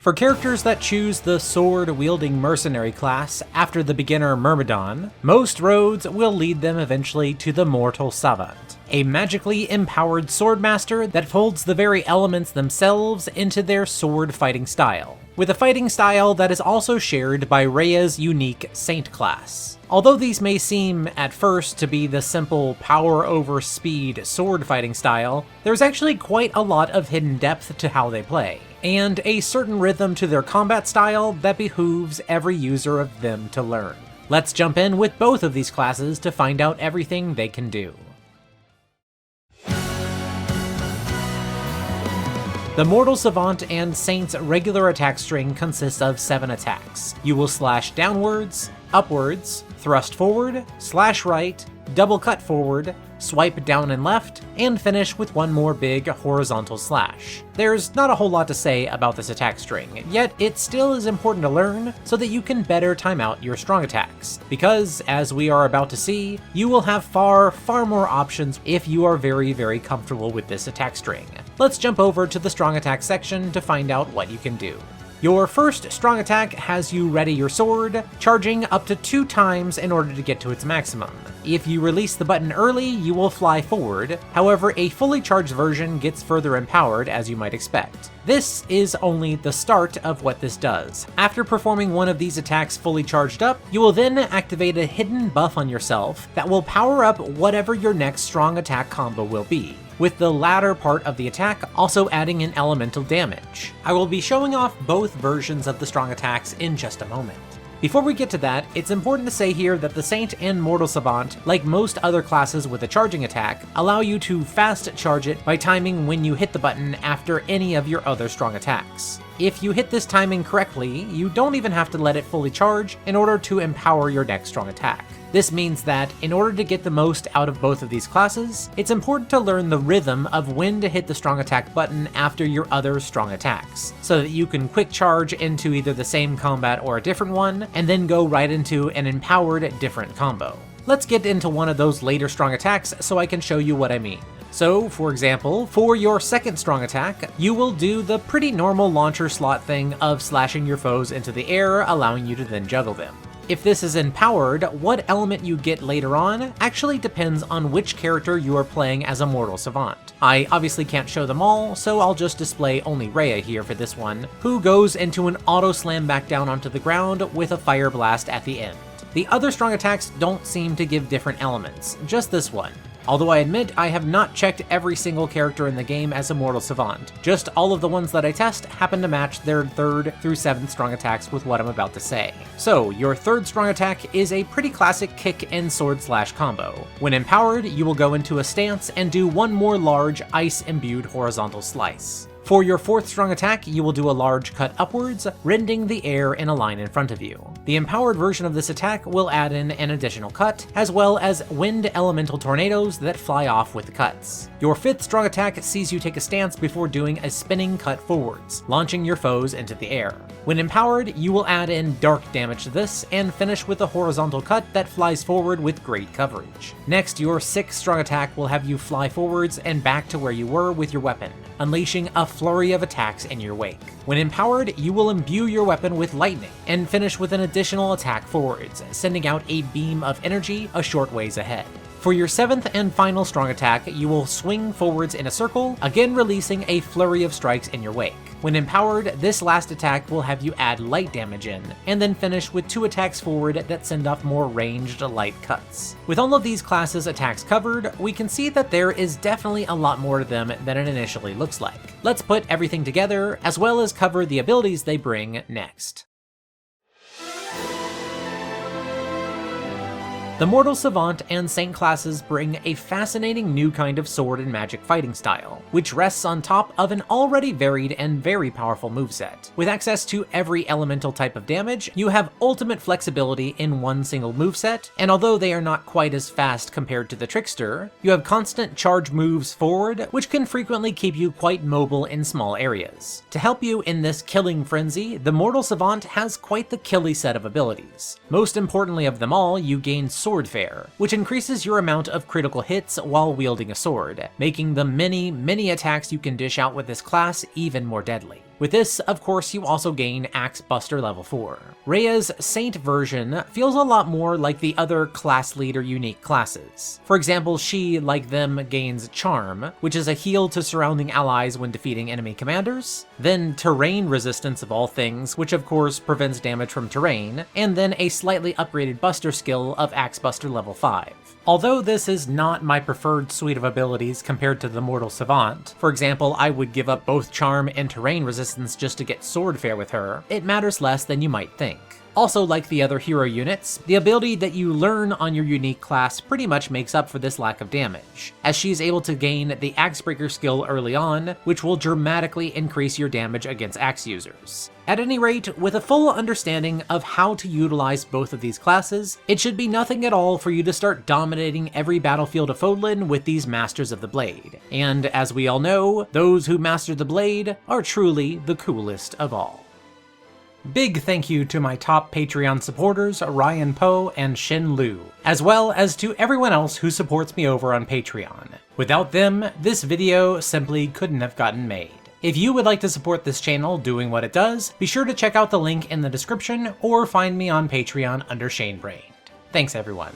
For characters that choose the sword-wielding mercenary class after the beginner Myrmidon, most roads will lead them eventually to the Mortal Savant, a magically empowered swordmaster that folds the very elements themselves into their sword fighting style, with a fighting style that is also shared by Rhea's unique Saint class. Although these may seem at first to be the simple power over speed sword fighting style, there's actually quite a lot of hidden depth to how they play, and a certain rhythm to their combat style that behooves every user of them to learn. Let's jump in with both of these classes to find out everything they can do. The Mortal Savant and Saint's regular attack string consists of 7 attacks. You will slash downwards, upwards, thrust forward, slash right, double cut forward, swipe down and left, and finish with one more big horizontal slash. There's not a whole lot to say about this attack string, yet it still is important to learn so that you can better time out your strong attacks, because, as we are about to see, you will have far more options if you are very comfortable with this attack string. Let's jump over to the strong attack section to find out what you can do. Your first strong attack has you ready your sword, charging up to 2 times in order to get to its maximum. If you release the button early, you will fly forward, however a fully charged version gets further empowered as you might expect. This is only the start of what this does. After performing one of these attacks fully charged up, you will then activate a hidden buff on yourself that will power up whatever your next strong attack combo will be, with the latter part of the attack also adding in elemental damage. I will be showing off both versions of the strong attacks in just a moment. Before we get to that, it's important to say here that the Saint and Mortal Savant, like most other classes with a charging attack, allow you to fast charge it by timing when you hit the button after any of your other strong attacks. If you hit this timing correctly, you don't even have to let it fully charge in order to empower your next strong attack. This means that, in order to get the most out of both of these classes, it's important to learn the rhythm of when to hit the strong attack button after your other strong attacks, so that you can quick charge into either the same combat or a different one, and then go right into an empowered different combo. Let's get into one of those later strong attacks so I can show you what I mean. So, for example, for your second strong attack, you will do the pretty normal launcher slot thing of slashing your foes into the air, allowing you to then juggle them. If this is empowered, what element you get later on actually depends on which character you are playing as a Mortal Savant. I obviously can't show them all, so I'll just display only Rhea here for this one, who goes into an auto slam back down onto the ground with a fire blast at the end. The other strong attacks don't seem to give different elements, just this one. Although I admit I have not checked every single character in the game as a Mortal Savant, just all of the ones that I test happen to match their 3rd through 7th strong attacks with what I'm about to say. So, your 3rd strong attack is a pretty classic kick and sword slash combo. When empowered, you will go into a stance and do one more large ice-imbued horizontal slice. For your 4th strong attack, you will do a large cut upwards, rending the air in a line in front of you. The empowered version of this attack will add in an additional cut, as well as wind elemental tornadoes that fly off with the cuts. Your 5th strong attack sees you take a stance before doing a spinning cut forwards, launching your foes into the air. When empowered, you will add in dark damage to this, and finish with a horizontal cut that flies forward with great coverage. Next, your 6th strong attack will have you fly forwards and back to where you were with your weapon, unleashing a flurry of attacks in your wake. When empowered, you will imbue your weapon with lightning, and finish with an additional attack forwards, sending out a beam of energy a short ways ahead. For your 7th and final strong attack, you will swing forwards in a circle, again releasing a flurry of strikes in your wake. When empowered, this last attack will have you add light damage in, and then finish with 2 attacks forward that send off more ranged light cuts. With all of these classes' attacks covered, we can see that there is definitely a lot more to them than it initially looks like. Let's put everything together, as well as cover the abilities they bring next. The Mortal Savant and Saint classes bring a fascinating new kind of sword and magic fighting style, which rests on top of an already varied and very powerful moveset. With access to every elemental type of damage, you have ultimate flexibility in one single moveset, and although they are not quite as fast compared to the Trickster, you have constant charge moves forward, which can frequently keep you quite mobile in small areas. To help you in this killing frenzy, the Mortal Savant has quite the killy set of abilities. Most importantly of them all, you gain Sword Fair, which increases your amount of critical hits while wielding a sword, making the many attacks you can dish out with this class even more deadly. With this, of course, you also gain Axe Buster level 4. Rhea's Saint version feels a lot more like the other class leader unique classes. For example, she, like them, gains Charm, which is a heal to surrounding allies when defeating enemy commanders, then Terrain Resistance of all things, which of course prevents damage from terrain, and then a slightly upgraded Buster skill of Axe Buster level 5. Although this is not my preferred suite of abilities compared to the Mortal Savant, for example, I would give up both Charm and Terrain Resistance just to get Sword Fair with her, it matters less than you might think. Also, like the other hero units, the ability that you learn on your unique class pretty much makes up for this lack of damage, as she's able to gain the Axebreaker skill early on, which will dramatically increase your damage against axe users. At any rate, with a full understanding of how to utilize both of these classes, it should be nothing at all for you to start dominating every battlefield of Fodlan with these Masters of the Blade. And as we all know, those who master the Blade are truly the coolest of all. Big thank you to my top Patreon supporters, Ryan Poe and Shin Lu, as well as to everyone else who supports me over on Patreon. Without them, this video simply couldn't have gotten made. If you would like to support this channel doing what it does, be sure to check out the link in the description or find me on Patreon under Shanebrained. Thanks everyone.